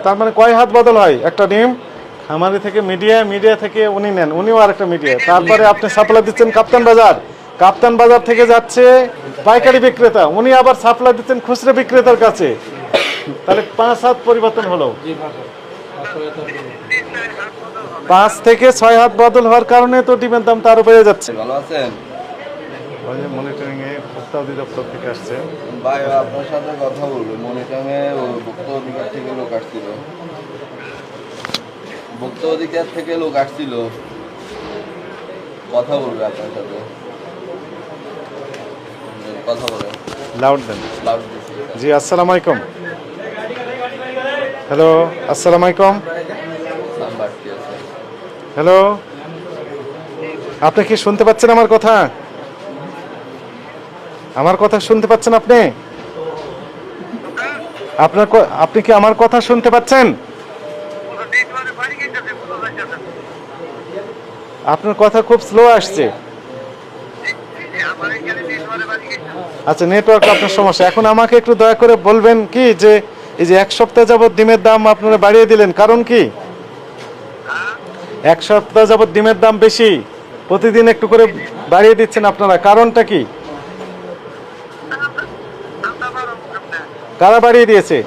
তার মানে কয় হাত বদল হয় একটা ডিম? খামারি থেকে মিডিয়া, মিডিয়া থেকে উনি নেন, উনিও আরেকটা মিডিয়া, তারপরে আপনি সাপ্লাই দিচ্ছেন কাপ্তান বাজার, কাপ্তান বাজার থেকে যাচ্ছে পাইকারি বিক্রেতা, উনি আবার সাপ্লাই দিচ্ছেন খুচরা বিক্রেতার কাছে। তাহলে 5 হাত পরিবর্তন হলো। 5 থেকে 6 হাত বদল হওয়ার কারণে তো ডিমের দাম তো আরো বেড়ে যাচ্ছে। ভালো আছেন মনিটরিং এ ভোক্তা অধিদপ্তর থেকে আসছে ভাই, আপনার সাথে কথা বলবো। মনিটরিং এ ভোক্তা অধিকার থেকে লোক আসছিল, ভোক্তা অধিকার থেকে লোক আসছিল, কথা বলবে আপনার সাথে। কথা বলে লাউড দেন। লাউড জি, আসসালামু আলাইকুম। হ্যালো, আসসালামু আলাইকুম। নাম্বার কি আছে? হ্যালো, আপনি কি শুনতে পাচ্ছেন আমার কথা? আমার কথা শুনতে পাচ্ছেন আপনি? আপনি কি আমার কথা শুনতে পাচ্ছেন? আপনার কথা খুব স্লো আসছে। আচ্ছা, নেটওয়ার্ক আপনার সমস্যা। এখন আমাকে একটু দয়া করে বলবেন কি যে এই যে 1 সপ্তাহ যাবত ডিমের দাম আপনারা বাড়িয়ে দিলেন, কারণ কি? 1 সপ্তাহ যাবত ডিমের দাম বেশি, প্রতিদিন একটু করে বাড়িয়ে দিচ্ছেন আপনারা, কারণটা কি? কারা বাড়িয়ে দিয়েছে?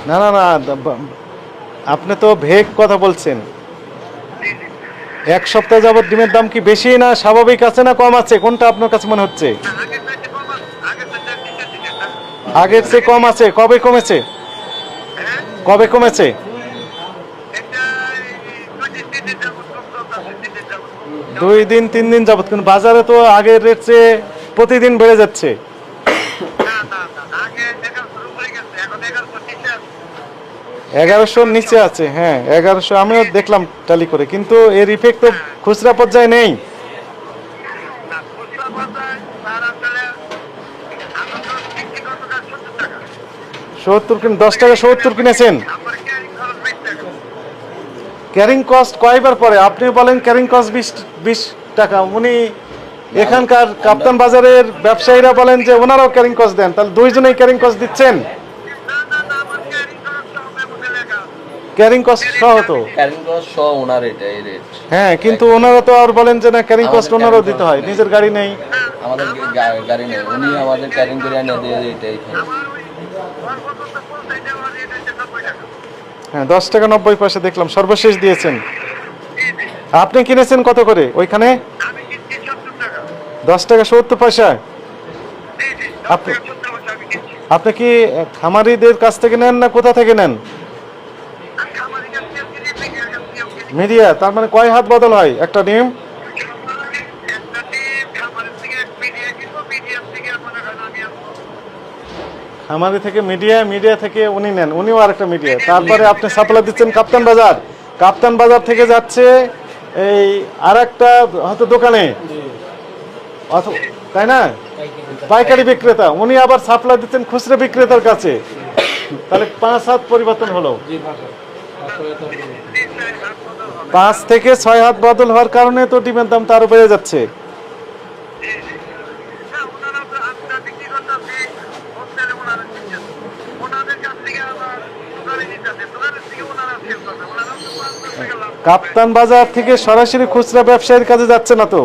না না না, আপনি তো ভেগ কথা বলছেন। 1 সপ্তাহ যাবত ডিমের দাম কি বেশি না স্বাভাবিক আছে না কম আছে, কোনটা আপনার কাছে মনে হচ্ছে? আগের চেয়ে কম আছে। কবে কমেছে? কবে কমেছে? 2 দিন 3 দিন যাবত, কিন্তু বাজারে তো আগের রেট চেয়ে প্রতিদিন বেড়ে যাচ্ছে। 1100-র নিচে আছে। হ্যাঁ, 1100 আমিও দেখলাম টালি করে, কিন্তু এর ইফেক্ট তো খুচরা পর্যায়ে নেই। 70 কিনে 10 টাকা 70 কিনেছেন। ক্যারিং কস্ট কয়বার পরে? আপনি বলেন ক্যারিং কস্ট 20 টাকা, উনি এখানকার কাপ্তান বাজারের ব্যবসায়ীরা বলেন যে ওনারাও ক্যারিং কস্ট দেন, তাহলে দুইজনেই ক্যারিং কস্ট দিচ্ছেন। ক্যারিং কস্ট সহ তো, ক্যারিং কস্ট সহ ওনার এটাই রেট। হ্যাঁ, কিন্তু ওনারা তো আর বলেন যে না, ক্যারিং কস্ট ওনারাও দিতে হয়, নিজের গাড়ি নেই। আমাদের গাড়ি নেই, উনি আমাদের ক্যারিং করে এনে দিয়ে এটাই। হ্যাঁ, 10 টাকা 90 পয়সা দেখলাম সর্বশেষ দিয়েছেন। আপনি কিনেছেন কত করে ওইখানে? 10 টাকা 70 পয়সা। আপনি কি খামারিদের কাছ থেকে নেন না কোথা থেকে নেন? মিডিয়া। তার মানে কয় হাত বদল হয় একটা ডিম? খামারি থেকে মিডিয়া, মিডিয়া থেকে উনি নেন, উনিও আরেকটা মিডিয়া, তারপরে আপনি সাপ্লাই দিচ্ছেন কাপ্তান বাজার, কাপ্তান বাজার থেকে যাচ্ছে এই আরেকটা হয়তো দোকানে, তাই না, পাইকারি বিক্রেতা, উনি আবার সাপ্লাই দিচ্ছেন খুচরা বিক্রেতার কাছে। তাহলে 5 হাত পরিবর্তন হলো। 5 থেকে 6 হাত বদল হওয়ার কারণে তো ডিমের দাম তো আরো বেড়ে যাচ্ছে। কাপ্তান বাজার থেকে সরাসরি খুচরা ব্যবসায়ীর কাছে যাচ্ছে না তো,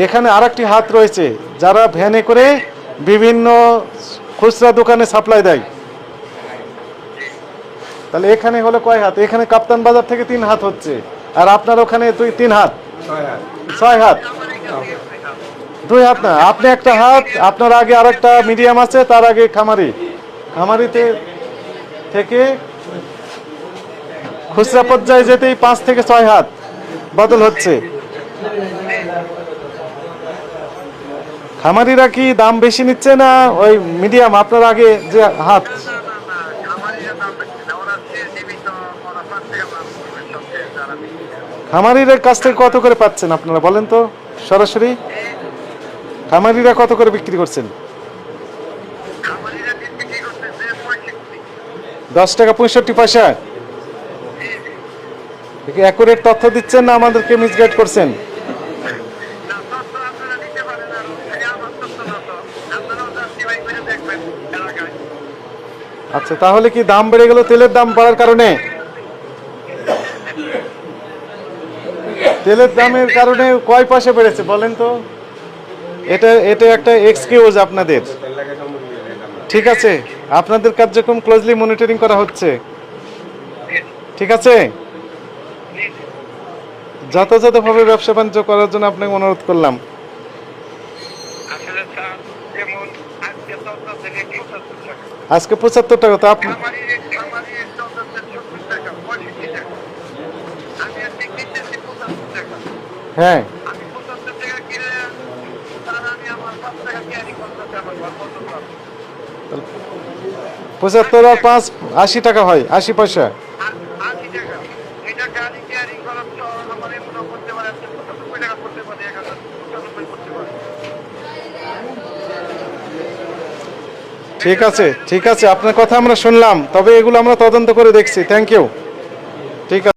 এখানে আরেকটি হাত রয়েছে যারা ভ্যানে করে বিভিন্ন খুচরা দোকানে সাপ্লাই দেয়। তাহলে এখানে হলো কয় হাত? এখানে কাপ্তান বাজার থেকে 3 হাত হচ্ছে, আর আপনার ওখানে 3 হাত, 6 হাত। 2 হাত না, আপনি একটা হাত, আপনার আগে আরেকটা মিডিয়াম আছে, তার আগে খামারিতে থেকে খুচরা পর্যায়ে যেতেই 5 থেকে 6 হাত বদল হচ্ছে। খামারিরা কি দাম বেশি নিচ্ছে না ওই মিডিয়াম আপনার আগে যে হাত? খামারিদের কাছ থেকে কত করে পাচ্ছেন আপনারা বলেন তো সরাসরি? খামারিরা কত করে বিক্রি করছেন? 10 টাকা 65 পয়সা। অ্যাকুরেট তথ্য দিচ্ছেন না আমাদেরকে মিসগাইড করছেন? আচ্ছা, তাহলে কি দাম বেড়ে গেল তেলের দাম বাড়ার কারণে? তেলের দামের কারণে কয় পয়সা বেড়েছে বলেন তো? এটা এটা একটা এক্সকিউজ আপনাদের। ঠিক আছে, আপনাদের কার্যক্রম ক্লোজলি মনিটরিং করা হচ্ছে। ঠিক আছে, যথাযথভাবে ব্যবসা বাণিজ্য করার জন্য আপনাকে অনুরোধ করলাম। আসলে স্যার যেমন আজকে চলতেছে রেট ৭৫ টাকা, আজকে ৭৫ টাকা তো আপনি খামারি রেট চলতেছে ৭০ টাকা, ৬৫ টাকা। আমি আজকে কিনতেছি ৭৫ টাকা। হ্যাঁ, আমি ৭৫ টাকা কিনে স্যার আমি আমার ৫ টাকা ক্যারি করতেছি আমার ঘর পর্যন্ত। ৭৫ আর ৫ ৮০ টাকা হয়, ৮০ পয়সা। ৮০ টাকা এটা গাড়ি ক্যারি খরচ আমার এমন করতে পারে ৯৫ টাকা করতে পারে, ১,০৯৫ করতে পারে। ঠিক আছে, ঠিক আছে, আপনার কথা আমরা শুনলাম, তবে এগুলো আমরা তদন্ত করে দেখছি। Thank you. ঠিক আছে।